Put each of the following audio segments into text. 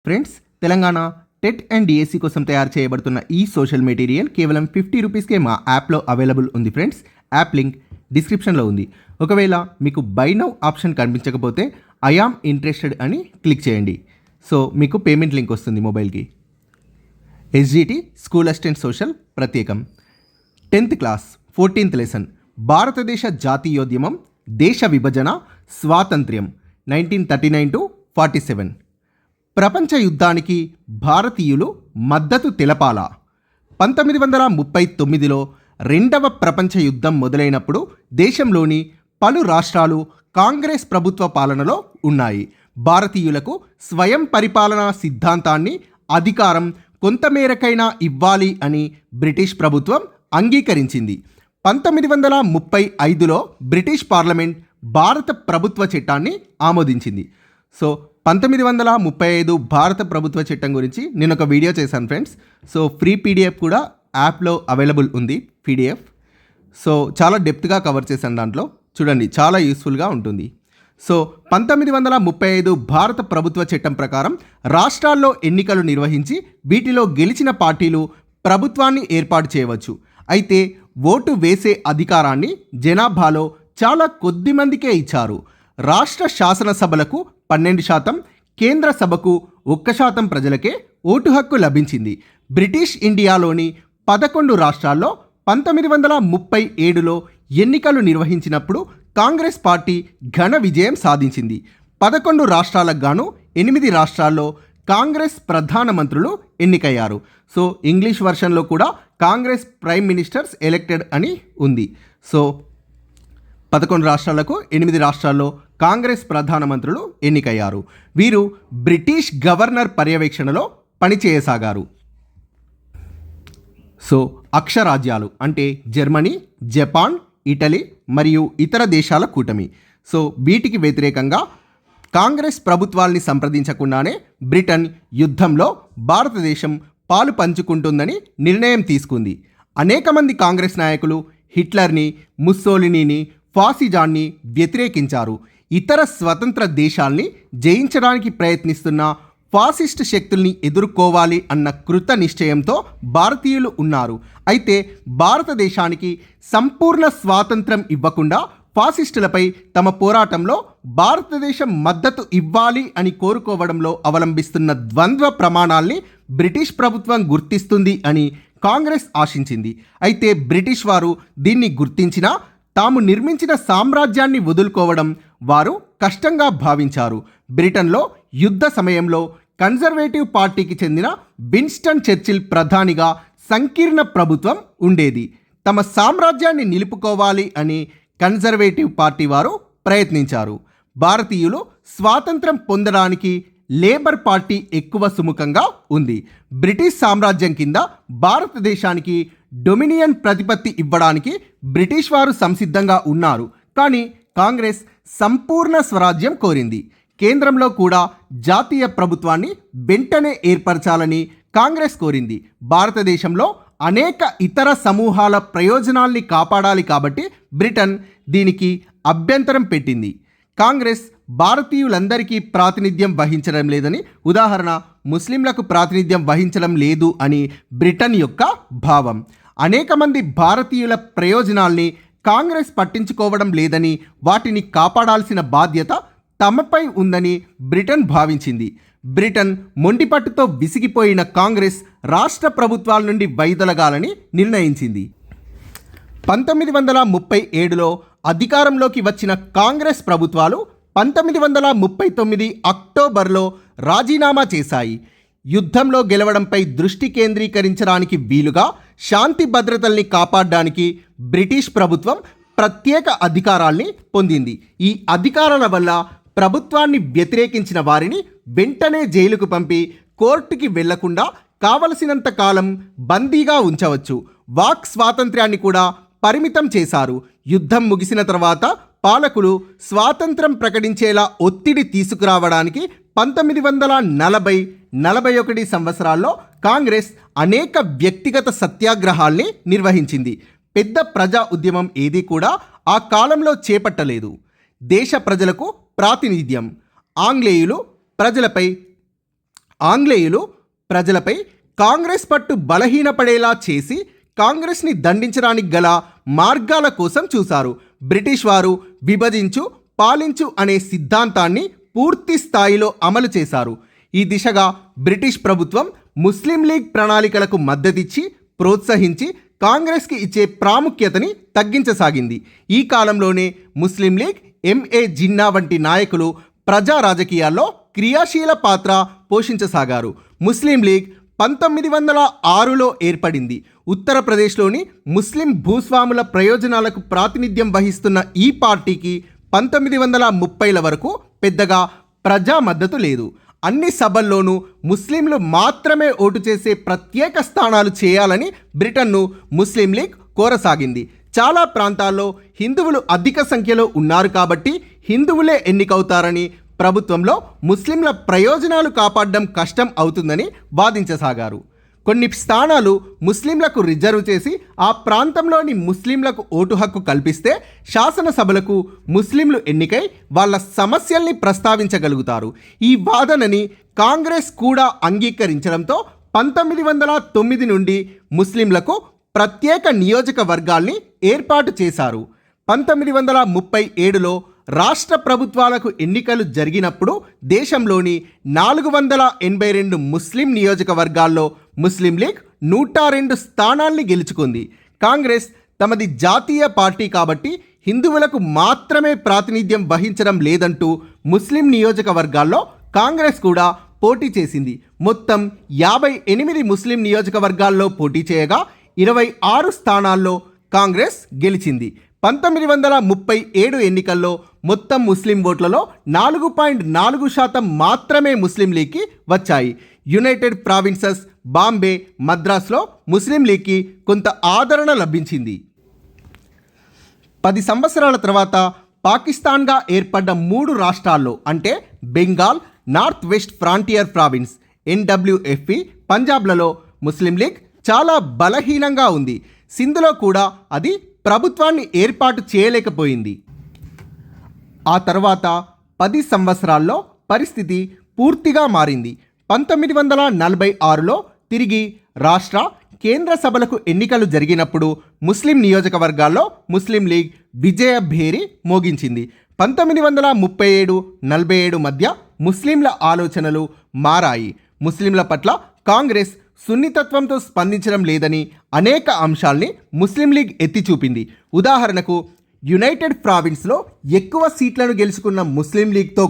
Friends, Telangana TET and DSC కోసం తయారు చేయబడుతున్న ఈ సోషల్ మెటీరియల్ కేవలం 50 రూపీస్కే మా యాప్లో అవైలబుల్ ఉంది. ఫ్రెండ్స్, యాప్ లింక్ డిస్క్రిప్షన్లో ఉంది. ఒకవేళ మీకు బై నౌ ఆప్షన్ కనిపించకపోతే ఐ యామ్ ఇంట్రెస్టెడ్ అని క్లిక్ చేయండి. సో మీకు పేమెంట్ లింక్ వస్తుంది మొబైల్కి. ఎస్జిటి స్కూల్ అసిస్టెంట్ సోషల్ ప్రత్యేకం 10th క్లాస్ 14th లెసన్ భారతదేశ జాతీయోద్యమం, దేశ విభజన, స్వాతంత్ర్యం 1939 to 47. ప్రపంచ యుద్ధానికి భారతీయులు మద్దతు తెలపాలా? 1939లో రెండవ ప్రపంచ యుద్ధం మొదలైనప్పుడు దేశంలోని పలు రాష్ట్రాలు కాంగ్రెస్ ప్రభుత్వ పాలనలో ఉన్నాయి. భారతీయులకు స్వయం పరిపాలనా సిద్ధాంతాన్ని, అధికారం కొంతమేరకైనా ఇవ్వాలి అని బ్రిటిష్ ప్రభుత్వం అంగీకరించింది. 1935లో బ్రిటిష్ పార్లమెంట్ భారత ప్రభుత్వ చట్టాన్ని ఆమోదించింది. సో 1935 భారత ప్రభుత్వ చట్టం గురించి నేను ఒక వీడియో చేశాను ఫ్రెండ్స్. సో ఫ్రీ పీడిఎఫ్ కూడా యాప్లో అవైలబుల్ ఉంది పీడిఎఫ్. సో చాలా డెప్త్గా కవర్ చేశాను, దాంట్లో చూడండి, చాలా యూస్ఫుల్గా ఉంటుంది. సో 1935 భారత ప్రభుత్వ చట్టం ప్రకారం రాష్ట్రాల్లో ఎన్నికలు నిర్వహించి వీటిలో గెలిచిన పార్టీలు ప్రభుత్వాన్ని ఏర్పాటు చేయవచ్చు. అయితే ఓటు వేసే అధికారాన్ని జనాభాలో చాలా కొద్ది మందికే ఇచ్చారు. రాష్ట్ర శాసనసభలకు 12%, కేంద్ర సభకు 1% ప్రజలకే ఓటు హక్కు లభించింది. బ్రిటిష్ ఇండియాలోని 11 రాష్ట్రాల్లో 1937లో ఎన్నికలు నిర్వహించినప్పుడు కాంగ్రెస్ పార్టీ ఘన విజయం సాధించింది. 11 రాష్ట్రాలకు గాను 8 రాష్ట్రాల్లో కాంగ్రెస్ ప్రధానమంత్రులు ఎన్నికయ్యారు. సో ఇంగ్లీష్ వర్షన్లో కూడా కాంగ్రెస్ ప్రైమ్ మినిస్టర్స్ ఎలెక్టెడ్ అని ఉంది. సో 11 రాష్ట్రాలకు 8 రాష్ట్రాల్లో కాంగ్రెస్ ప్రధానమంత్రులు ఎన్నికయ్యారు. వీరు బ్రిటిష్ గవర్నర్ పర్యవేక్షణలో పనిచేయసాగారు. సో అక్షరాజ్యాలు అంటే జర్మనీ, జపాన్, ఇటలీ మరియు ఇతర దేశాల కూటమి. సో వీటికి వ్యతిరేకంగా కాంగ్రెస్ ప్రభుత్వాల్ని సంప్రదించకుండానే బ్రిటన్ యుద్ధంలో భారతదేశం పాలు పంచుకుంటుందని నిర్ణయం తీసుకుంది. అనేక మంది కాంగ్రెస్ నాయకులు హిట్లర్ని, ముస్సోలినీని, ఫాసిజాన్ని వ్యతిరేకించారు. ఇతర స్వతంత్ర దేశాల్ని జయించడానికి ప్రయత్నిస్తున్న ఫాసిస్ట్ శక్తుల్ని ఎదుర్కోవాలి అన్న కృత నిశ్చయంతో భారతీయులు ఉన్నారు. అయితే భారతదేశానికి సంపూర్ణ స్వాతంత్రం ఇవ్వకుండా ఫాసిస్టులపై తమ పోరాటంలో భారతదేశం మద్దతు ఇవ్వాలి అని కోరుకోవడంలో అవలంబిస్తున్న ద్వంద్వ ప్రమాణాల్ని బ్రిటిష్ ప్రభుత్వం గుర్తిస్తుంది అని కాంగ్రెస్ ఆశించింది. అయితే బ్రిటిష్ వారు దీన్ని గుర్తించినా తాము నిర్మించిన సామ్రాజ్యాన్ని వదులుకోవడం వారు కష్టంగా భావించారు. బ్రిటన్లో యుద్ధ సమయంలో కన్జర్వేటివ్ పార్టీకి చెందిన విన్స్టన్ చర్చిల్ ప్రధానిగా సంకీర్ణ ప్రభుత్వం ఉండేది. తమ సామ్రాజ్యాన్ని నిలుపుకోవాలి అని కన్జర్వేటివ్ పార్టీ వారు ప్రయత్నించారు. భారతీయులు స్వాతంత్రం పొందడానికి లేబర్ పార్టీ ఎక్కువ సుముఖంగా ఉంది. బ్రిటిష్ సామ్రాజ్యం కింద భారతదేశానికి డొమినియన్ ప్రతిపత్తి ఇవ్వడానికి బ్రిటిష్ వారు సంసిద్ధంగా ఉన్నారు. కానీ కాంగ్రెస్ సంపూర్ణ స్వరాజ్యం కోరింది. కేంద్రంలో కూడా జాతీయ ప్రభుత్వాన్ని వెంటనే ఏర్పరచాలని కాంగ్రెస్ కోరింది. భారతదేశంలో అనేక ఇతర సమూహాల ప్రయోజనాల్ని కాపాడాలి కాబట్టి బ్రిటన్ దీనికి అభ్యంతరం పెట్టింది. కాంగ్రెస్ భారతీయులందరికీ ప్రాతినిధ్యం వహించడం లేదని, ఉదాహరణ ముస్లింలకు ప్రాతినిధ్యం వహించడం లేదు అని బ్రిటన్ యొక్క భావం. అనేక మంది భారతీయుల ప్రయోజనాల్ని కాంగ్రెస్ పట్టించుకోవడం లేదని, వాటిని కాపాడాల్సిన బాధ్యత తమపై ఉందని బ్రిటన్ భావించింది. బ్రిటన్ మొండిపట్టుతో విసిగిపోయిన కాంగ్రెస్ రాష్ట్ర ప్రభుత్వాల నుండి వైదొలగాలని నిర్ణయించింది. 1937లో అధికారంలోకి వచ్చిన కాంగ్రెస్ ప్రభుత్వాలు 1939 అక్టోబర్లో రాజీనామా చేశాయి. యుద్ధంలో గెలవడంపై దృష్టి కేంద్రీకరించడానికి వీలుగా శాంతి భద్రతల్ని కాపాడడానికి బ్రిటిష్ ప్రభుత్వం ప్రత్యేక అధికారాల్ని పొందింది. ఈ అధికారాల వల్ల ప్రభుత్వాన్ని వ్యతిరేకించిన వారిని వెంటనే జైలుకు పంపి కోర్టుకి వెళ్లకుండా కావలసినంత కాలం బందీగా ఉంచవచ్చు. వాక్ స్వాతంత్ర్యాన్ని కూడా పరిమితం చేశారు. యుద్ధం ముగిసిన తర్వాత పాలకులు స్వాతంత్రం ప్రకటించేలా ఒత్తిడి తీసుకురావడానికి 1940-41 సంవత్సరాల్లో కాంగ్రెస్ అనేక వ్యక్తిగత సత్యాగ్రహాల్ని నిర్వహించింది. పెద్ద ప్రజా ఉద్యమం ఏదీ కూడా ఆ కాలంలో చేపట్టలేదు. దేశ ప్రజలకు ప్రాతినిధ్యం, ఆంగ్లేయులు ప్రజలపై ఆంగ్లేయులు ప్రజలపై కాంగ్రెస్ పట్టు బలహీనపడేలా చేసి కాంగ్రెస్ని దండించడానికి గల మార్గాల కోసం చూశారు. బ్రిటిష్ వారు విభజించు పాలించు అనే సిద్ధాంతాన్ని పూర్తి స్థాయిలో అమలు చేశారు. ఈ దిశగా బ్రిటిష్ ప్రభుత్వం ముస్లిం లీగ్ ప్రణాళికలకు మద్దతిచ్చి ప్రోత్సహించి కాంగ్రెస్కి ఇచ్చే ప్రాముఖ్యతని తగ్గించసాగింది. ఈ కాలంలోనే ముస్లిం లీగ్, ఎంఏ జిన్నా వంటి నాయకులు ప్రజా రాజకీయాల్లో క్రియాశీల పాత్ర పోషించసాగారు. ముస్లిం లీగ్ 1906లో ఏర్పడింది. ఉత్తరప్రదేశ్లోని ముస్లిం భూస్వాముల ప్రయోజనాలకు ప్రాతినిధ్యం వహిస్తున్న ఈ పార్టీకి 1930ల వరకు పెద్దగా ప్రజా మద్దతు లేదు. అన్ని సభల్లోనూ ముస్లింలు మాత్రమే ఓటు చేసే ప్రత్యేక స్థానాలు చేయాలని బ్రిటన్ను ముస్లిం లీగ్ కోరసాగింది. చాలా ప్రాంతాల్లో హిందువులు అధిక సంఖ్యలో ఉన్నారు కాబట్టి హిందువులే ఎన్నికవుతారని, ప్రభుత్వంలో ముస్లింల ప్రయోజనాలు కాపాడడం కష్టం అవుతుందని వాదించసాగారు. కొన్ని స్థానాలు ముస్లింలకు రిజర్వ్ చేసి ఆ ప్రాంతంలోని ముస్లింలకు ఓటు హక్కు కల్పిస్తే శాసనసభలకు ముస్లింలు ఎన్నికై వాళ్ళ సమస్యల్ని ప్రస్తావించగలుగుతారు. ఈ వాదనని కాంగ్రెస్ కూడా అంగీకరించడంతో 1909 నుండి ముస్లింలకు ప్రత్యేక నియోజకవర్గాల్ని ఏర్పాటు చేశారు. 1937లో రాష్ట్ర ప్రభుత్వాలకు ఎన్నికలు జరిగినప్పుడు దేశంలోని 482 ముస్లిం నియోజకవర్గాల్లో ముస్లిం లీగ్ 102 స్థానాల్ని గెలుచుకుంది. కాంగ్రెస్ తమది జాతీయ పార్టీ కాబట్టి హిందువులకు మాత్రమే ప్రాతినిధ్యం వహించడం లేదంటూ ముస్లిం నియోజకవర్గాల్లో కాంగ్రెస్ కూడా పోటీ చేసింది. మొత్తం 58 ముస్లిం నియోజకవర్గాల్లో పోటీ చేయగా 26 స్థానాల్లో కాంగ్రెస్ గెలిచింది. 1937 ఎన్నికల్లో మొత్తం ముస్లిం ఓట్లలో 4.4% మాత్రమే ముస్లిం లీగ్కి వచ్చాయి. యునైటెడ్ ప్రావిన్సెస్, బాంబే, మద్రాస్లో ముస్లిం లీగ్కి కొంత ఆదరణ లభించింది. 10 సంవత్సరాల తర్వాత పాకిస్తాన్గా ఏర్పడ్డ 3 రాష్ట్రాల్లో అంటే Bengal, north west frontier province NWFP, పంజాబ్లలో ముస్లిం లీగ్ చాలా బలహీనంగా ఉంది. సింధ్లో కూడా అది ప్రభుత్వాన్ని ఏర్పాటు చేయలేకపోయింది. ఆ తర్వాత 10 సంవత్సరాల్లో పరిస్థితి పూర్తిగా మారింది. 1946లో తిరిగి రాష్ట్ర, కేంద్ర సభలకు ఎన్నికలు జరిగినప్పుడు ముస్లిం నియోజకవర్గాల్లో ముస్లిం లీగ్ విజయ భేరి మోగించింది. 1937-47 మధ్య ముస్లింల ఆలోచనలు మారాయి. ముస్లింల పట్ల కాంగ్రెస్ సున్నితత్వంతో స్పందించడం లేదని అనేక అంశాల్ని ముస్లిం లీగ్ ఎత్తి చూపింది. ఉదాహరణకు యునైటెడ్ ప్రావిన్స్లో ఎక్కువ సీట్లను గెలుచుకున్న ముస్లిం లీగ్తో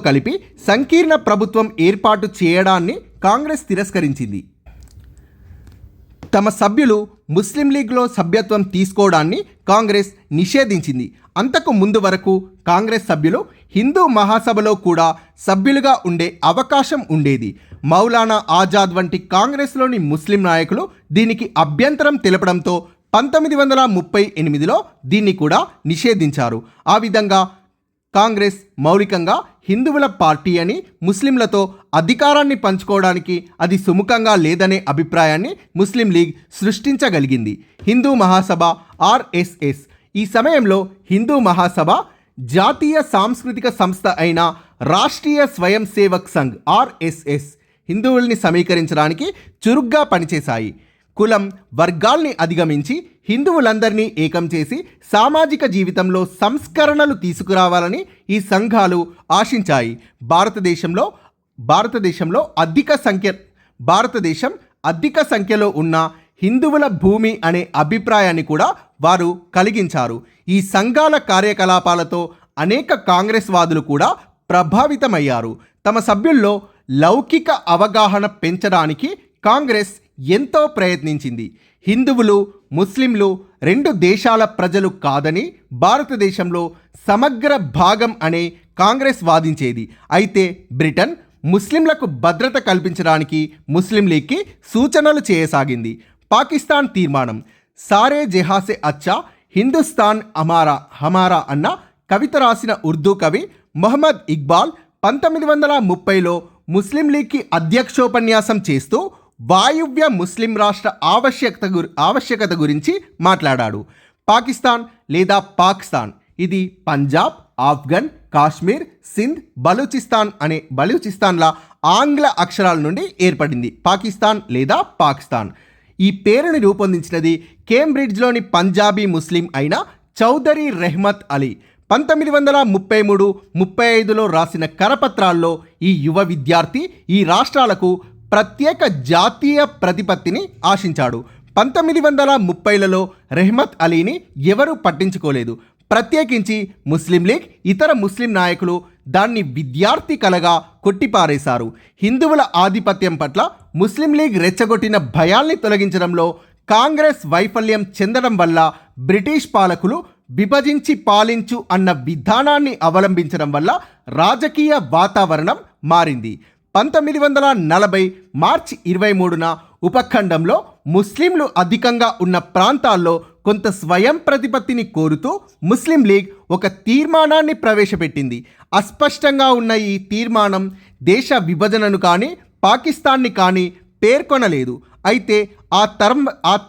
కలిపి సంకీర్ణ ప్రభుత్వం ఏర్పాటు చేయడాన్ని కాంగ్రెస్ తిరస్కరించింది. తమ సభ్యులు ముస్లిం లీగ్లో సభ్యత్వం తీసుకోవడాన్ని కాంగ్రెస్ నిషేధించింది. అంతకు ముందు వరకు కాంగ్రెస్ సభ్యులు హిందూ మహాసభలో కూడా సభ్యులుగా ఉండే అవకాశం ఉండేది. మౌలానా ఆజాద్ వంటి కాంగ్రెస్లోని ముస్లిం నాయకులు దీనికి అభ్యంతరం తెలపడంతో 1938లో దీన్ని కూడా నిషేధించారు. ఆ విధంగా కాంగ్రెస్ మౌలికంగా హిందువుల పార్టీ అని, ముస్లింలతో అధికారాన్ని పంచుకోవడానికి అది సుముఖంగా లేదనే అభిప్రాయాన్ని ముస్లిం లీగ్ సృష్టించగలిగింది. హిందూ మహాసభ RSS ఈ సమయంలో హిందూ మహాసభ జాతీయ సాంస్కృతిక సంస్థ అయిన రాష్ట్రీయ స్వయం సేవక్ సంఘ్ RSS హిందువుల్ని సమీకరించడానికి చురుగ్గా పనిచేశాయి. కులం, వర్గాల్ని అధిగమించి హిందువులందరినీ ఏకం చేసి సామాజిక జీవితంలో సంస్కరణలు తీసుకురావాలని ఈ సంఘాలు ఆశించాయి. భారతదేశం అధిక సంఖ్యలో ఉన్న హిందువుల భూమి అనే అభిప్రాయాన్ని కూడా వారు కలిగించారు. ఈ సంఘాల కార్యకలాపాలతో అనేక కాంగ్రెస్ వాదులు కూడా ప్రభావితమయ్యారు. తమ సభ్యుల్లో లౌకిక అవగాహన పెంచడానికి కాంగ్రెస్ ఎంతో ప్రయత్నించింది. హిందువులు, ముస్లింలు 2 దేశాల ప్రజలు కాదని, భారతదేశంలో సమగ్ర భాగం అనే కాంగ్రెస్ వాదించేది. అయితే బ్రిటన్ ముస్లింలకు భద్రత కల్పించడానికి ముస్లిం లీగ్కి సూచనలు చేయసాగింది. పాకిస్తాన్ తీర్మానం, సారే జహాసే అచ్చా హిందుస్థాన్ హమారా అన్న కవిత రాసిన ఉర్దూ కవి మొహమ్మద్ ఇక్బాల్ 1930లో ముస్లిం లీగ్కి అధ్యక్షోపన్యాసం చేస్తూ వాయువ్య ముస్లిం రాష్ట్ర ఆవశ్యకత గురించి మాట్లాడాడు. పాకిస్తాన్ లేదా పాకిస్తాన్ ఇది పంజాబ్, ఆఫ్ఘన్, కాశ్మీర్, సింధ్, బలూచిస్తాన్ల ఆంగ్ల అక్షరాల నుండి ఏర్పడింది. పాకిస్తాన్ లేదా పాకిస్తాన్. ఈ పేరుని రూపొందించినది కేంబ్రిడ్జ్లోని పంజాబీ ముస్లిం అయిన చౌదరి రెహ్మత్ అలీ. 1933-35లో రాసిన కరపత్రాల్లో ఈ యువ విద్యార్థి ఈ రాష్ట్రాలకు ప్రత్యేక జాతీయ ప్రతిపత్తిని ఆశించాడు. 1930లలో రెహ్మత్ అలీని ఎవరూ పట్టించుకోలేదు. ప్రత్యేకించి ముస్లిం లీగ్, ఇతర ముస్లిం నాయకులు దాన్ని విద్యార్థి కలగా కొట్టిపారేశారు. హిందువుల ఆధిపత్యం పట్ల ముస్లిం లీగ్ రెచ్చగొట్టిన భయాల్ని తొలగించడంలో కాంగ్రెస్ వైఫల్యం చెందడం వల్ల బ్రిటిష్ పాలకులు విభజించి పాలించు అన్న విధానాన్ని అవలంబించడం వల్ల రాజకీయ వాతావరణం మారింది. 1940 మార్చి 23న ఉపఖండంలో ముస్లింలు అధికంగా ఉన్న ప్రాంతాల్లో కొంత స్వయం ప్రతిపత్తిని కోరుతూ ముస్లిం లీగ్ ఒక తీర్మానాన్ని ప్రవేశపెట్టింది. అస్పష్టంగా ఉన్న ఈ తీర్మానం దేశ విభజనను కానీ పాకిస్తాన్ని కానీ పేర్కొనలేదు. అయితే ఆ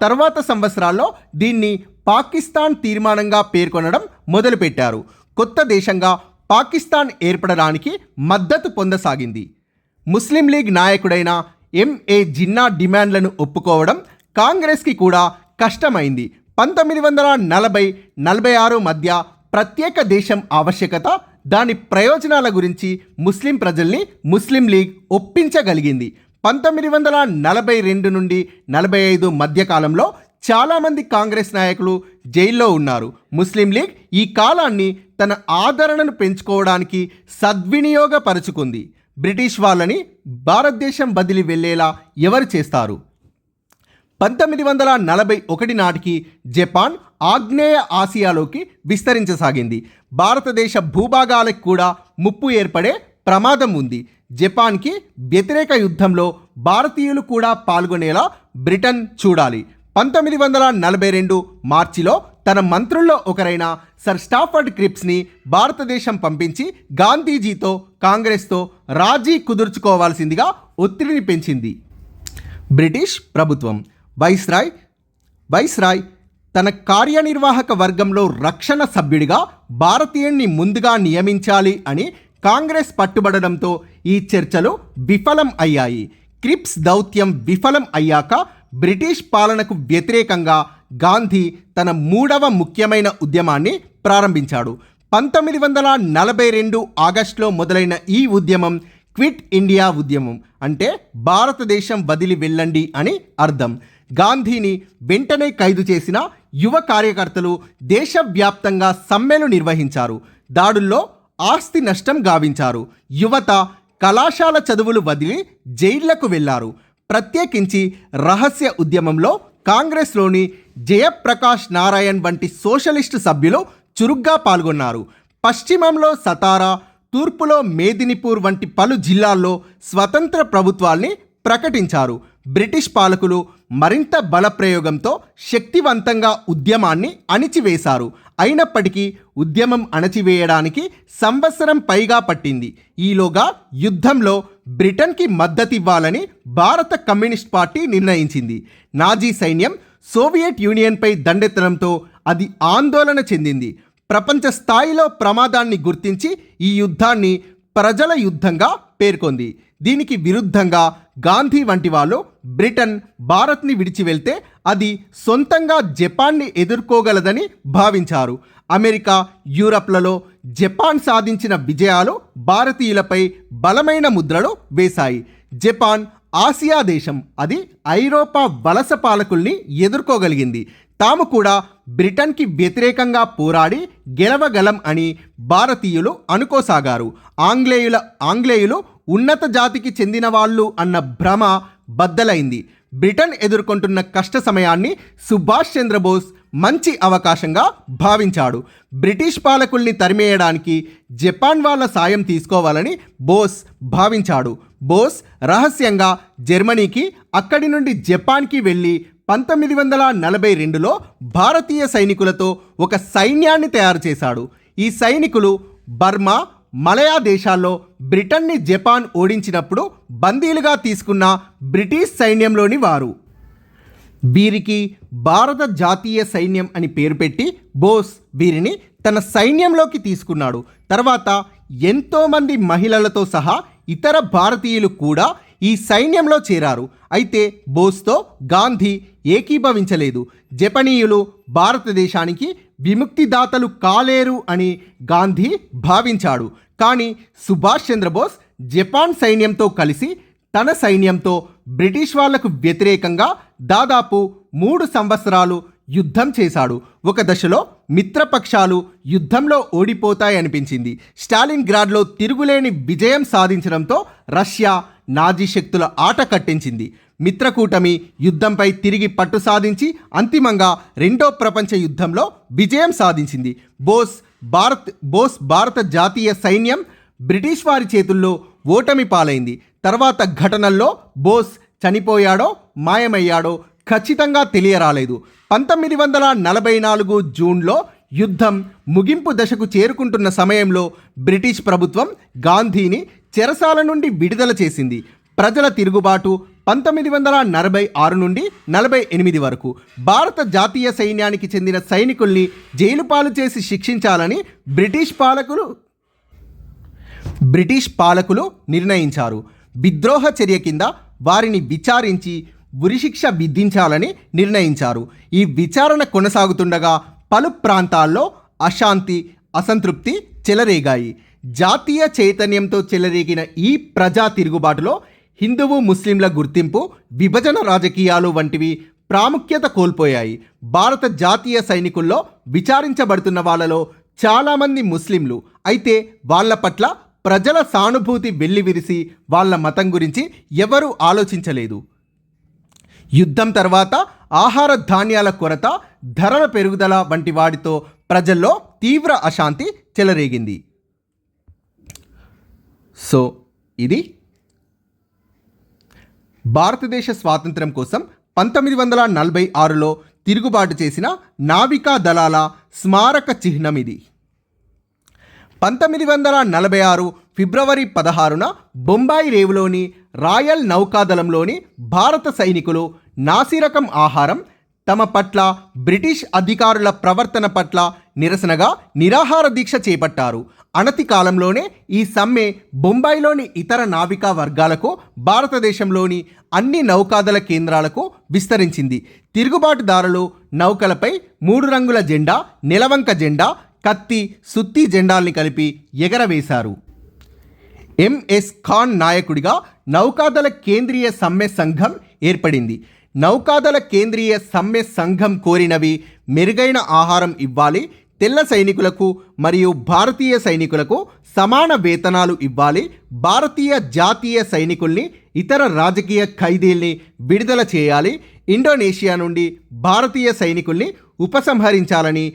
తర్వాత సంవత్సరాల్లో దీన్ని పాకిస్తాన్ తీర్మానంగా పేర్కొనడం మొదలుపెట్టారు. కొత్త దేశంగా పాకిస్తాన్ ఏర్పడడానికి మద్దతు పొందసాగింది. ముస్లిం లీగ్ నాయకుడైన ఎంఏ జిన్నా డిమాండ్లను ఒప్పుకోవడం కాంగ్రెస్కి కూడా కష్టమైంది. 1940-46 మధ్య ప్రత్యేక దేశం ఆవశ్యకత, దాని ప్రయోజనాల గురించి ముస్లిం ప్రజల్ని ముస్లిం లీగ్ ఒప్పించగలిగింది. 1942 నుండి 45 మధ్యకాలంలో చాలామంది కాంగ్రెస్ నాయకులు జైల్లో ఉన్నారు. ముస్లిం లీగ్ ఈ కాలాన్ని తన ఆదరణను పెంచుకోవడానికి సద్వినియోగపరుచుకుంది. బ్రిటిష్ వాళ్ళని భారతదేశం వదిలి వెళ్ళేలా ఎవరు చేస్తారు? 1941 నాటికి జపాన్ ఆగ్నేయ ఆసియాలోకి విస్తరించసాగింది. భారతదేశ భూభాగాలకు కూడా ముప్పు ఏర్పడే ప్రమాదం ఉంది. జపాన్కి వ్యతిరేక యుద్ధంలో భారతీయులు కూడా పాల్గొనేలా బ్రిటన్ చూడాలి. 1942 మార్చిలో తన మంత్రుల్లో ఒకరైన సర్ స్టాఫర్డ్ క్రిప్స్ని భారతదేశం పంపించి గాంధీజీతో కాంగ్రెస్తో రాజీ కుదుర్చుకోవాల్సిందిగా ఒత్తిడిని పెంచింది. బ్రిటిష్ ప్రభుత్వం వైస్రాయ్ తన కార్యనిర్వాహక వర్గంలో రక్షణ సభ్యుడిగా భారతీయుణ్ణి ముందుగా నియమించాలి అని కాంగ్రెస్ పట్టుబడడంతో ఈ చర్చలు విఫలం అయ్యాయి. క్రిప్స్ దౌత్యం విఫలం అయ్యాక బ్రిటిష్ పాలనకు వ్యతిరేకంగా గాంధీ తన 3వ ముఖ్యమైన ఉద్యమాన్ని ప్రారంభించాడు. 1942 ఆగస్టులో మొదలైన ఈ ఉద్యమం క్విట్ ఇండియా ఉద్యమం, అంటే భారతదేశం వదిలి వెళ్ళండి అని అర్థం. గాంధీని వెంటనే ఖైదు చేసిన యువ కార్యకర్తలు దేశవ్యాప్తంగా సమ్మెలు నిర్వహించారు. దాడుల్లో ఆస్తి నష్టం గావించారు. యువత కళాశాల చదువులు వదిలి జైళ్లకు వెళ్లారు. ప్రత్యేకించి రహస్య ఉద్యమంలో కాంగ్రెస్లోని జయప్రకాష్ నారాయణ్ వంటి సోషలిస్టు సభ్యులు చురుగ్గా పాల్గొన్నారు. పశ్చిమంలో సతారా, తూర్పులో మేదినిపూర్ వంటి పలు జిల్లాల్లో స్వతంత్ర ప్రభుత్వాల్ని ప్రకటించారు. బ్రిటిష్ పాలకులు మరింత బలప్రయోగంతో శక్తివంతంగా ఉద్యమాన్ని అణిచివేశారు. అయినప్పటికీ ఉద్యమం అణచివేయడానికి సంవత్సరం పైగా పట్టింది. ఈలోగా యుద్ధంలో బ్రిటన్కి మద్దతివ్వాలని భారత కమ్యూనిస్ట్ పార్టీ నిర్ణయించింది. నాజీ సైన్యం సోవియట్ యూనియన్పై దండెత్తడంతో అది ఆందోళన చెందింది. ప్రపంచ స్థాయిలో ప్రమాదాన్ని గుర్తించి ఈ యుద్ధాన్ని ప్రజల యుద్ధంగా పేర్కొంది. దీనికి విరుద్ధంగా గాంధీ వంటి వాళ్ళు బ్రిటన్ భారత్ని విడిచి వెళ్తే అది సొంతంగా జపాన్ని ఎదుర్కోగలదని భావించారు. అమెరికా, యూరప్లలో జపాన్ సాధించిన విజయాలు భారతీయులపై బలమైన ముద్రలు వేశాయి. జపాన్ ఆసియా దేశం, అది ఐరోపా వలస పాలకుల్ని ఎదుర్కోగలిగింది. తాము కూడా బ్రిటన్కి వ్యతిరేకంగా పోరాడి గెలవగలం అని భారతీయులు అనుకోసాగారు. ఆంగ్లేయులు ఉన్నత జాతికి చెందిన వాళ్ళు అన్న భ్రమ బద్దలైంది. బ్రిటన్ ఎదుర్కొంటున్న కష్ట సమయాన్ని సుభాష్ చంద్రబోస్ మంచి అవకాశంగా భావించాడు. బ్రిటిష్ పాలకుల్ని తరిమేయడానికి జపాన్ వాళ్ళ సాయం తీసుకోవాలని బోస్ భావించాడు. బోస్ రహస్యంగా జర్మనీకి, అక్కడి నుండి జపాన్కి వెళ్ళి 1942లో భారతీయ సైనికులతో ఒక సైన్యాన్ని తయారు చేశాడు. ఈ సైనికులు బర్మా, మలయా దేశాల్లో బ్రిటన్ని జపాన్ ఓడించినప్పుడు బందీలుగా తీసుకున్న బ్రిటిష్ సైన్యంలోని వారు. వీరికి భారత జాతీయ సైన్యం అని పేరు పెట్టి బోస్ వీరిని తన సైన్యంలోకి తీసుకున్నాడు. తర్వాత ఎంతోమంది మహిళలతో సహా ఇతర భారతీయులు కూడా ఈ సైన్యంలో చేరారు. అయితే బోస్తో గాంధీ ఏకీభవించలేదు. జపనీయులు భారతదేశానికి విముక్తిదాతలు కాలేరు అని గాంధీ భావించాడు. కానీ సుభాష్ చంద్రబోస్ జపాన్ సైన్యంతో కలిసి తన సైన్యంతో బ్రిటిష్ వాళ్లకు వ్యతిరేకంగా దాదాపు 3 సంవత్సరాలు యుద్ధం చేశాడు. ఒక దశలో మిత్రపక్షాలు యుద్ధంలో ఓడిపోతాయనిపించింది. స్టాలిన్ గ్రాడ్లో తిరుగులేని విజయం సాధించడంతో రష్యా నాజీ శక్తుల ఆట కట్టించింది. మిత్రకూటమి యుద్ధంపై తిరిగి పట్టు సాధించి అంతిమంగా రెండో ప్రపంచ యుద్ధంలో విజయం సాధించింది. బోస్ భారత జాతీయ సైన్యం బ్రిటిష్ వారి చేతుల్లో ఓటమి పాలైంది. తర్వాత ఘటనల్లో బోస్ చనిపోయాడో మాయమయ్యాడో ఖచ్చితంగా తెలియరాలేదు. 1944 జూన్లో యుద్ధం ముగింపు దశకు చేరుకుంటున్న సమయంలో బ్రిటిష్ ప్రభుత్వం గాంధీని చెరసాల నుండి విడుదల చేసింది. ప్రజల తిరుగుబాటు 1946 నుండి 48 వరకు భారత జాతీయ సైన్యానికి చెందిన సైనికుల్ని జైలు పాలు చేసి శిక్షించాలని బ్రిటిష్ పాలకులు నిర్ణయించారు. విద్రోహ చర్య కింద వారిని విచారించి ఉరిశిక్ష విధించాలని నిర్ణయించారు. ఈ విచారణ కొనసాగుతుండగా పలు ప్రాంతాల్లో అసంతృప్తి చెలరేగాయి. జాతీయ చైతన్యంతో చెలరేగిన ఈ ప్రజా తిరుగుబాటులో హిందువు ముస్లింల గుర్తింపు, విభజన రాజకీయాలు వంటివి ప్రాముఖ్యత కోల్పోయాయి. భారత జాతీయ సైనికుల్లో విచారించబడుతున్న వాళ్ళలో చాలామంది ముస్లింలు. అయితే వాళ్ళ పట్ల ప్రజల సానుభూతి వెల్లివిరిసి వాళ్ళ మతం గురించి ఎవరూ ఆలోచించలేదు. యుద్ధం తర్వాత ఆహార ధాన్యాల కొరత, ధరల పెరుగుదల వంటి వాటితో ప్రజల్లో తీవ్ర అశాంతి చెలరేగింది. సో ఇది భారతదేశ స్వాతంత్ర్యం కోసం 1946లో తిరుగుబాటు చేసిన నావికా దళాల స్మారక చిహ్నం ఇది. 1946 ఫిబ్రవరి 16న బొంబాయి రేవులోని రాయల్ నౌకాదళంలోని భారత సైనికులు నాసిరకం ఆహారం, తమ పట్ల బ్రిటిష్ అధికారుల ప్రవర్తన పట్ల నిరసనగా నిరాహార దీక్ష చేపట్టారు. అనతి కాలంలోనే ఈ సమ్మె బొంబాయిలోని ఇతర నావికా వర్గాలకు, భారతదేశంలోని అన్ని నౌకాదళ కేంద్రాలకు విస్తరించింది. తిరుగుబాటుదారులు నౌకలపై 3 రంగుల జెండా, నెలవంక జెండా, కత్తి, సుత్తి జెండాల్ని కలిపి ఎగరవేశారు. ఎంఎస్ ఖాన్ నాయకుడిగా నౌకాదళ కేంద్రీయ సమ్మె సంఘం ఏర్పడింది. నౌకాదళ కేంద్రీయ సమ్మె సంఘం కోరినవి మెరుగైన ఆహారం ఇవ్వాలి, తెల్ల సైనికులకు మరియు భారతీయ సైనికులకు సమాన వేతనాలు ఇవ్వాలి, భారతీయ జాతీయ సైనికుల్ని, ఇతర రాజకీయ ఖైదీల్ని విడుదల చేయాలి, ఇండోనేషియా నుండి భారతీయ సైనికుల్ని ఉపసంహరించాలని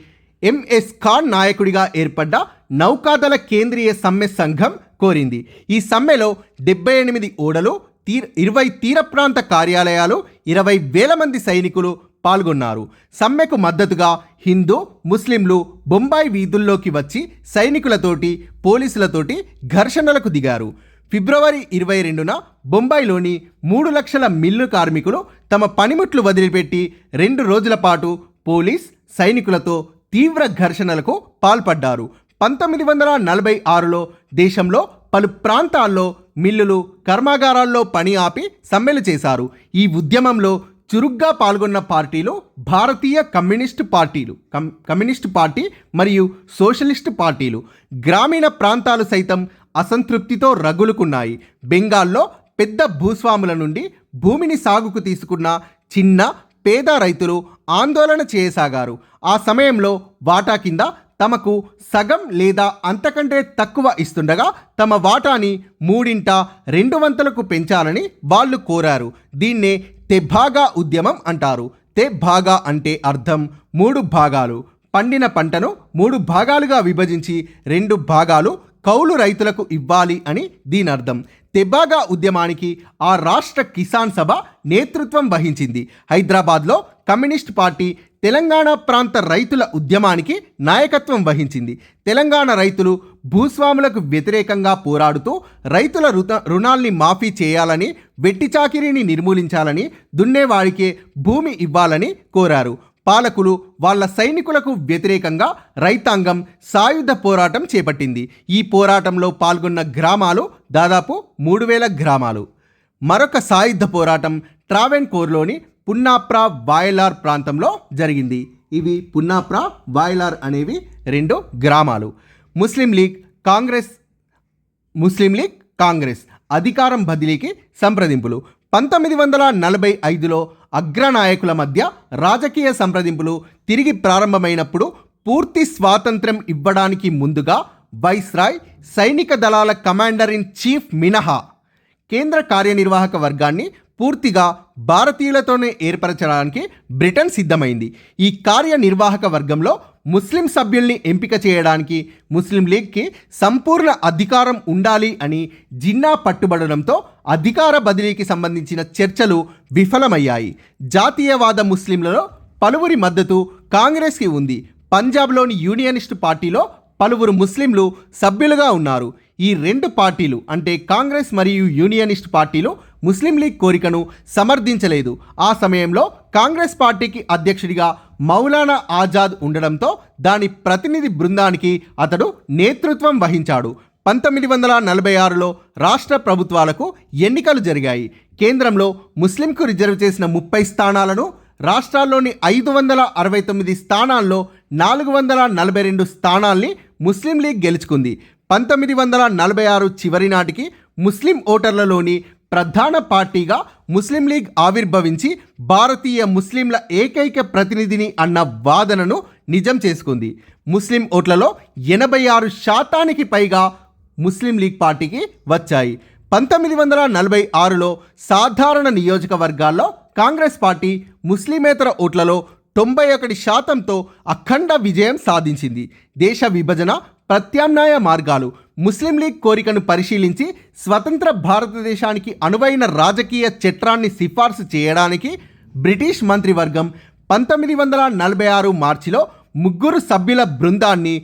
ఎంఎస్ ఖాన్ నాయకుడిగా ఏర్పడ్డ నౌకాదళ కేంద్రీయ సమ్మె సంఘం కోరింది. ఈ సమ్మెలో 78 ఓడలు, 20 తీర ప్రాంత కార్యాలయాలు, 20,000 మంది సైనికులు పాల్గొన్నారు. సమ్మెకు మద్దతుగా హిందూ ముస్లింలు బొంబాయి వీధుల్లోకి వచ్చి సైనికులతోటి, పోలీసులతోటి ఘర్షణలకు దిగారు. ఫిబ్రవరి 22న బొంబాయిలోని 3 లక్షల మిల్లు కార్మికులు తమ పనిముట్లు వదిలిపెట్టి 2 రోజుల పాటు పోలీస్ సైనికులతో తీవ్ర ఘర్షణలకు పాల్పడ్డారు. 1946లో దేశంలో పలు ప్రాంతాల్లో మిల్లులు, కర్మాగారాల్లో పని ఆపి సమ్మెలు చేశారు. ఈ ఉద్యమంలో చురుగ్గా పాల్గొన్న పార్టీలు భారతీయ కమ్యూనిస్టు పార్టీ మరియు సోషలిస్టు పార్టీలు. గ్రామీణ ప్రాంతాలు సైతం అసంతృప్తితో రగులుకున్నాయి. బెంగాల్లో పెద్ద భూస్వాముల నుండి భూమిని సాగుకు తీసుకున్న చిన్న పేద రైతులు ఆందోళన చేయసాగారు. ఆ సమయంలో వాటా కింద తమకు సగం లేదా అంతకంటే తక్కువ ఇస్తుండగా తమ వాటాని 3/2 పెంచాలని వాళ్ళు కోరారు. దీన్నే తెభాగా ఉద్యమం అంటారు. తెభాగా అంటే అర్థం 3 భాగాలు. పండిన పంటను 3 భాగాలుగా విభజించి 2 భాగాలు కౌలు రైతులకు ఇవ్వాలి అని దీని అర్థం. తెభాగా ఉద్యమానికి ఆ రాష్ట్ర కిసాన్ సభ నేతృత్వం వహించింది. హైదరాబాద్లో కమ్యూనిస్ట్ పార్టీ తెలంగాణ ప్రాంత రైతుల ఉద్యమానికి నాయకత్వం వహించింది. తెలంగాణ రైతులు భూస్వాములకు వ్యతిరేకంగా పోరాడుతూ రైతుల రుణాల్ని మాఫీ చేయాలని, వెట్టి చాకిరీని నిర్మూలించాలని, దున్నేవాడికే భూమి ఇవ్వాలని కోరారు. పాలకులు వాళ్ళ సైనికులకు వ్యతిరేకంగా రైతాంగం సాయుధ పోరాటం చేపట్టింది. ఈ పోరాటంలో పాల్గొన్న గ్రామాలు దాదాపు 3000 గ్రామాలు. మరొక సాయుధ పోరాటం ట్రావెన్కోర్లోని పున్నాప్రా వాయలార్ ప్రాంతంలో జరిగింది. ఇవి పున్నాప్రా వాయలార్ అనేవి 2 గ్రామాలు. ముస్లిం లీగ్ కాంగ్రెస్ అధికారం బదిలీకి సంప్రదింపులు. 1945లో అగ్రనాయకుల మధ్య రాజకీయ సంప్రదింపులు తిరిగి ప్రారంభమైనప్పుడు పూర్తి స్వాతంత్ర్యం ఇవ్వడానికి ముందుగా వైస్రాయ్, సైనిక దళాల కమాండర్ ఇన్ చీఫ్ మినహా కేంద్ర కార్యనిర్వాహక వర్గాన్ని పూర్తిగా భారతీయులతోనే ఏర్పరచడానికి బ్రిటన్ సిద్ధమైంది. ఈ కార్యనిర్వాహక వర్గంలో ముస్లిం సభ్యుల్ని ఎంపిక చేయడానికి ముస్లిం లీగ్కి సంపూర్ణ అధికారం ఉండాలి అని జిన్నా పట్టుబడడంతో అధికార బదిలీకి సంబంధించిన చర్చలు విఫలమయ్యాయి. జాతీయవాద ముస్లింలలో పలువురి మద్దతు కాంగ్రెస్కి ఉంది. పంజాబ్లోని యూనియనిస్టు పార్టీలో పలువురు ముస్లింలు సభ్యులుగా ఉన్నారు. ఈ 2 పార్టీలు అంటే కాంగ్రెస్ మరియు యూనియనిస్ట్ పార్టీలు ముస్లిం లీగ్ కోరికను సమర్థించలేదు. ఆ సమయంలో కాంగ్రెస్ పార్టీకి అధ్యక్షుడిగా మౌలానా ఆజాద్ ఉండడంతో దాని ప్రతినిధి బృందానికి అతడు నేతృత్వం వహించాడు. 1946లో రాష్ట్ర ప్రభుత్వాలకు ఎన్నికలు జరిగాయి. కేంద్రంలో ముస్లింకు రిజర్వ్ చేసిన 30 స్థానాలను, రాష్ట్రాల్లోని 569 స్థానాల్లో 442 స్థానాల్ని ముస్లిం లీగ్ గెలుచుకుంది. 1946 చివరి నాటికి ముస్లిం ఓటర్లలోని ప్రధాన పార్టీగా ముస్లిం లీగ్ ఆవిర్భవించి భారతీయ ముస్లింల ఏకైక ప్రతినిధిని అన్న వాదనను నిజం చేసుకుంది. ముస్లిం ఓట్లలో 86% పైగా ముస్లిం లీగ్ పార్టీకి వచ్చాయి. 1946లో సాధారణ నియోజకవర్గాల్లో కాంగ్రెస్ పార్టీ ముస్లిమేతర ఓట్లలో 91%తో అఖండ విజయం సాధించింది. దేశ విభజన, ప్రత్యామ్నాయ మార్గాలు, ముస్లిం లీగ్ కోరికను పరిశీలించి స్వతంత్ర భారతదేశానికి అనువైన రాజకీయ చట్టాన్ని సిఫార్సు చేయడానికి బ్రిటిష్ మంత్రివర్గం 1946 మార్చిలో 3 సభ్యుల బృందాన్ని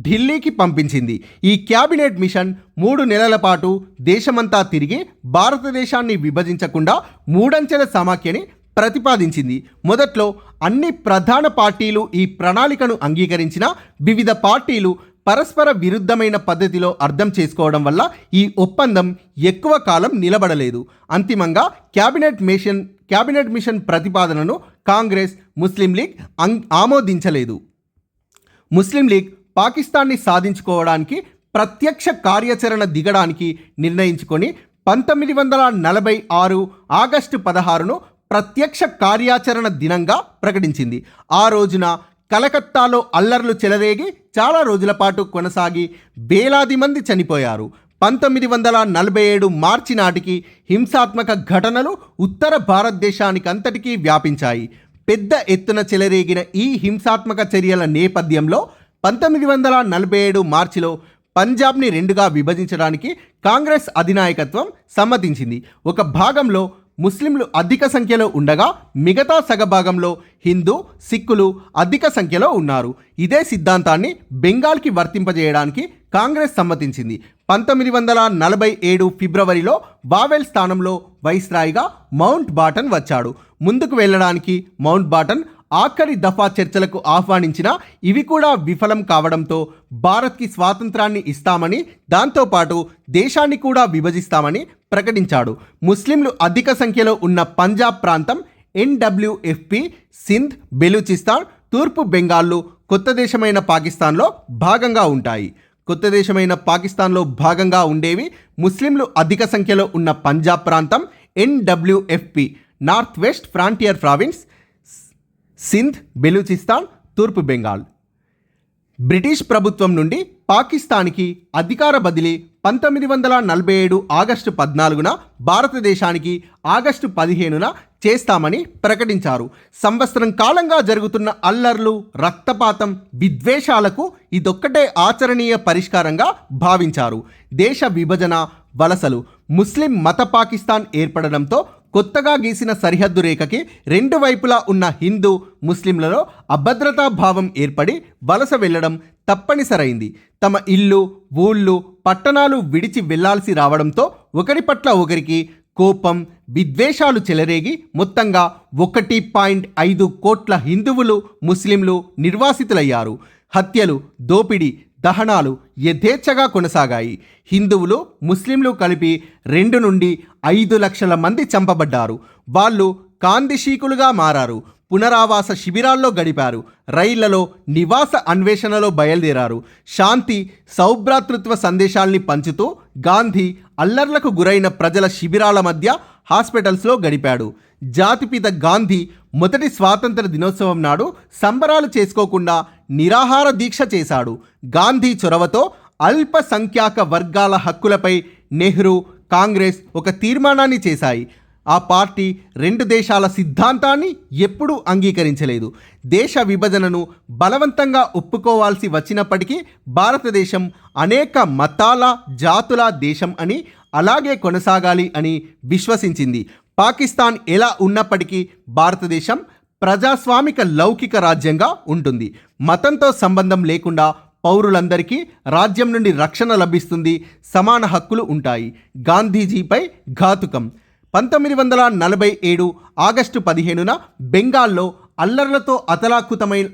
ఢిల్లీకి పంపించింది. ఈ క్యాబినెట్ మిషన్ 3 నెలల పాటు దేశమంతా తిరిగి భారతదేశాన్ని విభజించకుండా 3 అంచెల సమాఖ్యని ప్రతిపాదించింది. మొదట్లో అన్ని ప్రధాన పార్టీలు ఈ ప్రణాళికను అంగీకరించిన వివిధ పార్టీలు పరస్పర విరుద్ధమైన పద్ధతిలో అర్థం చేసుకోవడం వల్ల ఈ ఒప్పందం ఎక్కువ కాలం నిలబడలేదు. అంతిమంగా క్యాబినెట్ మిషన్ ప్రతిపాదనను కాంగ్రెస్, ముస్లిం లీగ్ ఆమోదించలేదు. ముస్లిం లీగ్ పాకిస్తాన్ని సాధించుకోవడానికి ప్రత్యక్ష కార్యాచరణ దిగడానికి నిర్ణయించుకొని 1946 ఆగస్టు 16ను ప్రత్యక్ష కార్యాచరణ దినంగా ప్రకటించింది. ఆ రోజున కలకత్తాలో అల్లర్లు చెలరేగి చాలా రోజుల పాటు కొనసాగి వేలాది మంది చనిపోయారు. 1947 మార్చి నాటికి హింసాత్మక ఘటనలు ఉత్తర భారతదేశానికంతటికీ వ్యాపించాయి. పెద్ద ఎత్తున చెలరేగిన ఈ హింసాత్మక చర్యల నేపథ్యంలో 1947 మార్చిలో పంజాబ్ని 2గా విభజించడానికి కాంగ్రెస్ అధినాయకత్వం సమ్మతించింది. ఒక భాగంలో ముస్లింలు అధిక సంఖ్యలో ఉండగా మిగతా సగభాగంలో హిందూ, సిక్కులు అధిక సంఖ్యలో ఉన్నారు. ఇదే సిద్ధాంతాన్ని బెంగాల్కి వర్తింపజేయడానికి కాంగ్రెస్ సమ్మతించింది. 1947 ఫిబ్రవరిలో వావెల్ స్థానంలో వైస్రాయ్గా మౌంట్ బాటన్ వచ్చాడు. ముందుకు వెళ్ళడానికి మౌంట్ బాటన్ ఆఖరి దఫా చర్చలకు ఆహ్వానించినా ఇవి కూడా విఫలం కావడంతో భారత్కి స్వాతంత్రాన్ని ఇస్తామని, దాంతోపాటు దేశాన్ని కూడా విభజిస్తామని ప్రకటించాడు. ముస్లింలు అధిక సంఖ్యలో ఉన్న పంజాబ్ ప్రాంతం, ఎన్డబ్ల్యూఎఫ్పి, సింధ్, బెలూచిస్తాన్, తూర్పు బెంగాల్లు కొత్త దేశమైన పాకిస్తాన్లో భాగంగా ఉంటాయి. కొత్త దేశమైన పాకిస్తాన్లో భాగంగా ఉండేవి ముస్లింలు అధిక సంఖ్యలో ఉన్న పంజాబ్ ప్రాంతం, NWFP, north west frontier province, Sindh, Baluchistan, తూర్పు బెంగాల్. బ్రిటిష్ ప్రభుత్వం నుండి పాకిస్తాన్కి అధికార బదిలీ 1947 ఆగస్టు 14న, భారతదేశానికి ఆగస్టు 15న చేస్తామని ప్రకటించారు. సంవత్సరం కాలంగా జరుగుతున్న అల్లర్లు, రక్తపాతం, విద్వేషాలకు ఇదొక్కటే ఆచరణీయ పరిష్కారంగా భావించారు. దేశ విభజన, వలసలు, ముస్లిం మత పాకిస్తాన్ ఏర్పడడంతో కొత్తగా గీసిన సరిహద్దు రేఖకి 2 వైపులా ఉన్న హిందూ, ముస్లింలలో అభద్రతా భావం ఏర్పడి వలస వెళ్లడం తప్పనిసరైంది. తమ ఇల్లు, ఊళ్ళు, పట్టణాలు విడిచి వెళ్లాల్సి రావడంతో ఒకరి పట్ల ఒకరికి కోపం, విద్వేషాలు చెలరేగి మొత్తంగా 1.5 కోట్ల హిందువులు, ముస్లింలు నిర్వాసితులయ్యారు. హత్యలు, దోపిడీ, దహనాలు యథేచ్ఛగా కొనసాగాయి. హిందువులు, ముస్లింలు కలిపి 2 నుండి 5 లక్షల మంది చంపబడ్డారు. వాళ్ళు కాందిశీకులుగా మారారు. పునరావాస శిబిరాల్లో గడిపారు. రైళ్లలో నివాస అన్వేషణలో బయలుదేరారు. శాంతి, సౌభ్రాతృత్వ సందేశాల్ని పంచుతూ గాంధీ అల్లర్లకు గురైన ప్రజల శిబిరాల మధ్య హాస్పిటల్స్లో గడిపాడు. జాతిపిత గాంధీ మొదటి స్వాతంత్ర దినోత్సవం నాడు సంబరాలు చేసుకోకుండా నిరాహార దీక్ష చేశాడు. గాంధీ చొరవతో అల్పసంఖ్యాక వర్గాల హక్కులపై నెహ్రూ, కాంగ్రెస్ ఒక తీర్మానాన్ని చేశాయి. ఆ పార్టీ 2 దేశాల సిద్ధాంతాన్ని ఎప్పుడూ అంగీకరించలేదు. దేశ విభజనను బలవంతంగా ఒప్పుకోవాల్సి వచ్చినప్పటికీ భారతదేశం అనేక మతాల, జాతుల దేశం అని, అలాగే కొనసాగాలి అని విశ్వసించింది. పాకిస్తాన్ ఎలా ఉన్నప్పటికీ భారతదేశం ప్రజాస్వామిక లౌకిక రాజ్యంగా ఉంటుంది. మతంతో సంబంధం లేకుండా పౌరులందరికీ రాజ్యం నుండి రక్షణ లభిస్తుంది, సమాన హక్కులు ఉంటాయి. గాంధీజీపై ఘాతుకం. 1947 ఆగస్టు 15న బెంగాల్లో అల్లర్లతో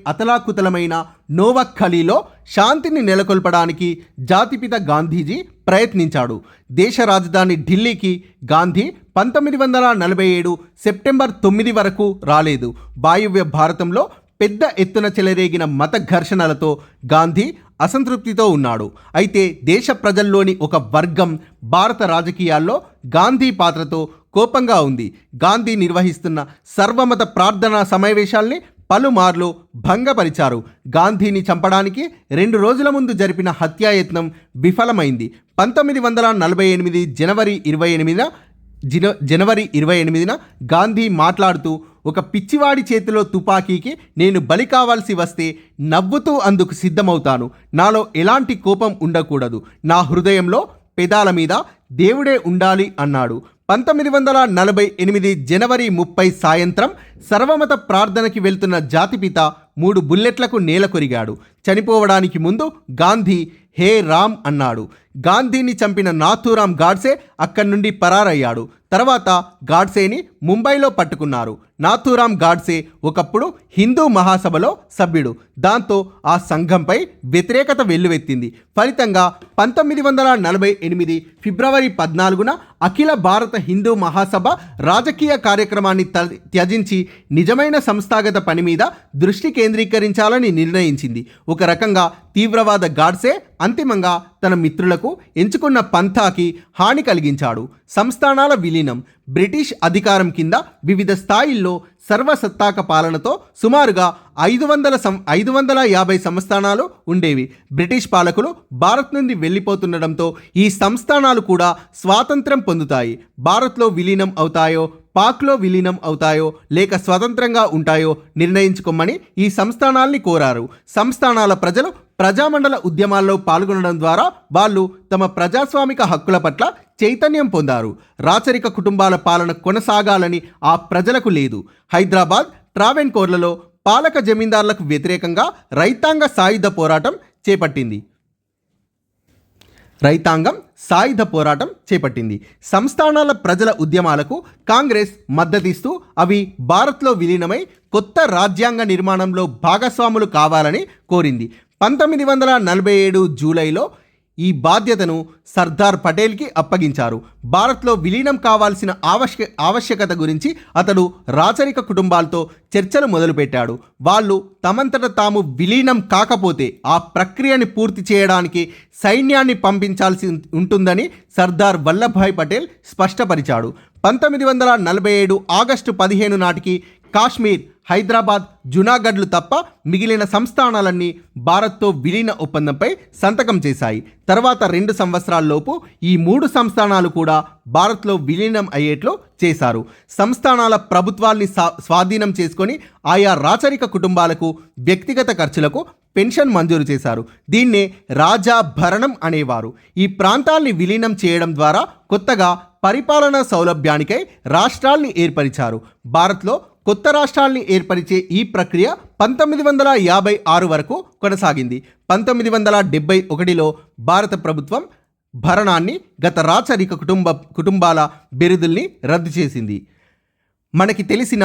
అతలాకుతలమైన నోవఖలీలో శాంతిని నెలకొల్పడానికి జాతిపిత గాంధీజీ ప్రయత్నించాడు. దేశ రాజధాని ఢిల్లీకి గాంధీ 1947 సెప్టెంబర్ 9 వరకు రాలేదు. వాయువ్య భారతంలో పెద్ద ఎత్తున చెలరేగిన మత ఘర్షణలతో గాంధీ అసంతృప్తితో ఉన్నాడు. అయితే దేశ ప్రజల్లోని ఒక వర్గం భారత రాజకీయాల్లో గాంధీ పాత్రతో కోపంగా ఉంది. గాంధీ నిర్వహిస్తున్న సర్వమత ప్రార్థనా సమావేశాల్ని పలుమార్లు భంగపరిచారు. గాంధీని చంపడానికి 2 రోజుల ముందు జరిపిన హత్యాయత్నం విఫలమైంది. 1948 జనవరి 28న గాంధీ మాట్లాడుతూ, ఒక పిచ్చివాడి చేతిలో తుపాకీకి నేను బలి కావాల్సి వస్తే నవ్వుతూ అందుకు సిద్ధమవుతాను. నాలో ఎలాంటి కోపం ఉండకూడదు. నా హృదయంలో, పెదాల మీద దేవుడే ఉండాలి అన్నాడు. 1948 జనవరి 30 సాయంత్రం సర్వమత ప్రార్థనకి వెళ్తున్న జాతిపిత 3 బుల్లెట్లకు నేల కొరిగాడు. చనిపోవడానికి ముందు గాంధీ హే రామ్ అన్నాడు. గాంధీని చంపిన నాథూరాం గాడ్సే అక్కడి నుండి పరారయ్యాడు. తర్వాత గాడ్సేని ముంబైలో పట్టుకున్నారు. నాథూరాం గాడ్సే ఒకప్పుడు హిందూ మహాసభలో సభ్యుడు. దాంతో ఆ సంఘంపై వ్యతిరేకత వెల్లువెత్తింది. ఫలితంగా 1948 ఫిబ్రవరి 14న అఖిల భారత హిందూ మహాసభ రాజకీయ కార్యక్రమాన్ని త్యజించి నిజమైన సంస్థాగత పని మీద దృష్టి కేంద్రీకరించాలని నిర్ణయించింది. ఒక రకంగా తీవ్రవాద గాడ్సే అంతిమంగా తన మిత్రులకు ఎంచుకున్న పంథాకి హాని కలిగించాడు. సంస్థానాల విలీనం. బ్రిటిష్ అధికారం కింద వివిధ స్థాయిల్లో సర్వసత్తాక పాలనతో సుమారుగా 550 సంస్థానాలు ఉండేవి. బ్రిటిష్ పాలకులు భారత్ నుండి వెళ్ళిపోతుండడంతో ఈ సంస్థానాలు కూడా స్వాతంత్రం పొందుతాయి. భారత్లో విలీనం అవుతాయో, పాక్లో విలీనం అవుతాయో, లేక స్వతంత్రంగా ఉంటాయో నిర్ణయించుకోమని ఈ సంస్థానాల్ని కోరారు. సంస్థానాల ప్రజలు ప్రజామండల ఉద్యమాల్లో పాల్గొనడం ద్వారా వాళ్ళు తమ ప్రజాస్వామిక హక్కుల పట్ల చైతన్యం పొందారు. రాచరిక కుటుంబాల పాలన కొనసాగాలని ఆ ప్రజలకు లేదు. హైదరాబాద్, ట్రావెన్కోర్లలో పాలక జమీందారులకు వ్యతిరేకంగా రైతాంగం సాయుధ పోరాటం చేపట్టింది. సంస్థానాల ప్రజల ఉద్యమాలకు కాంగ్రెస్ మద్దతిస్తూ అవి భారత్లో విలీనమై కొత్త రాజ్యాంగ నిర్మాణంలో భాగస్వాములు కావాలని కోరింది. 1947 జూలైలో ఈ బాధ్యతను సర్దార్ పటేల్కి అప్పగించారు. భారత్లో విలీనం కావాల్సిన ఆవశ్యకత గురించి అతడు రాచరిక కుటుంబాలతో చర్చలు మొదలుపెట్టాడు. వాళ్ళు తమంతట తాము విలీనం కాకపోతే ఆ ప్రక్రియని పూర్తి చేయడానికి సైన్యాన్ని పంపించాల్సి ఉంటుందని సర్దార్ వల్లభాయ్ పటేల్ స్పష్టపరిచాడు. 1947 ఆగస్టు 15 నాటికి కాశ్మీర్, హైదరాబాద్, జునాగఢ్లు తప్ప మిగిలిన సంస్థానాలన్నీ భారత్తో విలీన ఒప్పందంపై సంతకం చేశాయి. తర్వాత 2 సంవత్సరాల్లోపు ఈ 3 సంస్థానాలు కూడా భారత్లో విలీనం అయ్యేట్లు చేశారు. సంస్థానాల ప్రభుత్వాల్ని స్వాధీనం చేసుకొని ఆయా రాచరిక కుటుంబాలకు వ్యక్తిగత ఖర్చులకు పెన్షన్ మంజూరు చేశారు. దీన్నే రాజా భరణం అనేవారు. ఈ ప్రాంతాల్ని విలీనం చేయడం ద్వారా కొత్తగా పరిపాలనా సౌలభ్యానికై రాష్ట్రాల్ని ఏర్పరిచారు. భారత్లో కొత్త రాష్ట్రాల్ని ఏర్పరిచే ఈ ప్రక్రియ 1956 వరకు కొనసాగింది. 1971లో భారత ప్రభుత్వం భరణాన్ని, గత రాచరిక కుటుంబాల బిరుదుల్ని రద్దు చేసింది. మనకి తెలిసిన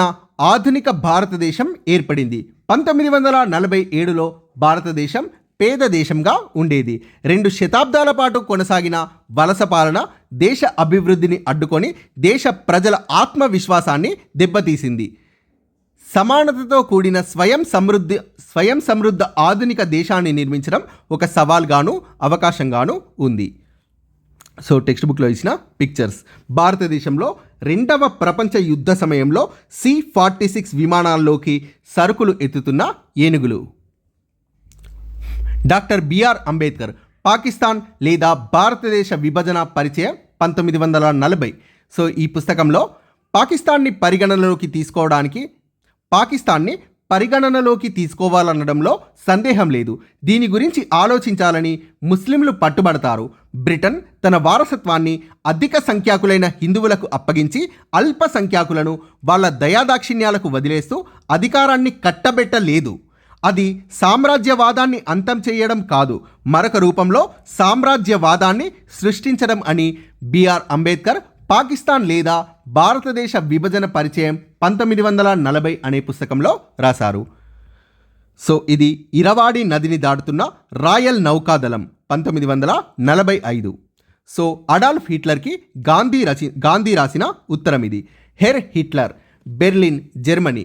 ఆధునిక భారతదేశం ఏర్పడింది. 1947లో భారతదేశం పేద దేశంగా ఉండేది. 2 శతాబ్దాల పాటు కొనసాగిన వలస పాలన దేశ అభివృద్ధిని అడ్డుకొని దేశ ప్రజల ఆత్మవిశ్వాసాన్ని దెబ్బతీసింది. సమానతతో కూడిన స్వయం సమృద్ధ ఆధునిక దేశాన్ని నిర్మించడం ఒక సవాల్గాను అవకాశంగాను ఉంది. సో టెక్స్ట్ బుక్లో ఇచ్చిన పిక్చర్స్. భారతదేశంలో 2వ ప్రపంచ యుద్ధ సమయంలో C-46 విమానాల్లోకి సరుకులు ఎత్తుతున్న ఏనుగులు. డాక్టర్ బిఆర్ అంబేద్కర్, పాకిస్తాన్ లేదా భారతదేశ విభజన పరిచయం 1940. సో ఈ పుస్తకంలో పాకిస్తాన్ని పరిగణనలోకి తీసుకోవాలనడంలో సందేహం లేదు. దీని గురించి ఆలోచించాలని ముస్లింలు పట్టుబడతారు. బ్రిటన్ తన వారసత్వాన్ని అధిక సంఖ్యాకులైన హిందువులకు అప్పగించి అల్ప సంఖ్యాకులను వాళ్ళ దయాదాక్షిణ్యాలకు వదిలేస్తూ అధికారాన్ని కట్టబెట్టలేదు. అది సామ్రాజ్యవాదాన్ని అంతం చేయడం కాదు, మరొక రూపంలో సామ్రాజ్యవాదాన్ని సృష్టించడం అని బిఆర్ అంబేద్కర్ పాకిస్తాన్ లేదా భారతదేశ విభజన పరిచయం 1940 అనే పుస్తకంలో రాశారు. సో ఇది ఇరవాడి నదిని దాటుతున్న రాయల్ నౌకాదళం 1945. సో అడాల్ఫ్ హిట్లర్కి గాంధీ రాసిన ఉత్తరం ఇది. Herr Hitler, Berlin, Germany.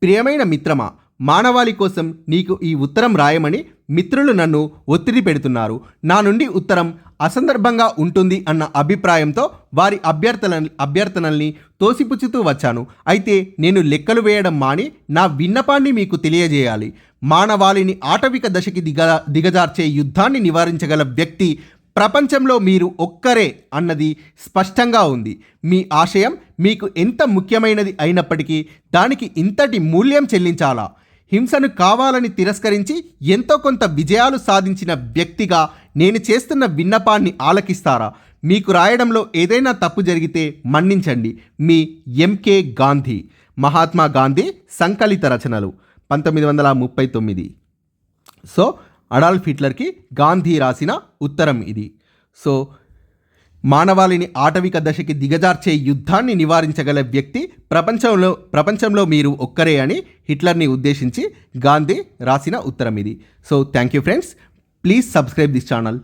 ప్రియమైన మిత్రమా, మానవాళి కోసం నీకు ఈ ఉత్తరం రాయమని మిత్రులు నన్ను ఒత్తిడి పెడుతున్నారు. నా నుండి ఉత్తరం అసందర్భంగా ఉంటుంది అన్న అభిప్రాయంతో వారి అభ్యర్థనల్ని తోసిపుచ్చుతూ వచ్చాను. అయితే నేను లెక్కలు వేయడం మాని నా విన్నపాన్ని మీకు తెలియజేయాలి. మానవాళిని ఆటవిక దశకి దిగజార్చే యుద్ధాన్ని నివారించగల వ్యక్తి ప్రపంచంలో మీరు ఒక్కరే అన్నది స్పష్టంగా ఉంది. మీ ఆశయం మీకు ఎంత ముఖ్యమైనది అయినప్పటికీ దానికి ఇంతటి మూల్యం చెల్లించాలా? హింసను కావాలని తిరస్కరించి ఎంతో కొంత విజయాలు సాధించిన వ్యక్తిగా నేను చేస్తున్న విన్నపాన్ని ఆలకిస్తారా? మీకు రాయడంలో ఏదైనా తప్పు జరిగితే మన్నించండి. మీ ఎంకే గాంధీ. మహాత్మా గాంధీ సంకలిత రచనలు 1939. సో అడాల్ఫ్ హిట్లర్కి గాంధీ రాసిన ఉత్తరం ఇది. సో మానవాళిని ఆటవిక దశకి దిగజార్చే యుద్ధాన్ని నివారించగల వ్యక్తి ప్రపంచంలో మీరు ఒక్కరే అని హిట్లర్ని ఉద్దేశించి గాంధీ రాసిన ఉత్తరం ఇది. So thank you friends. Please subscribe this channel.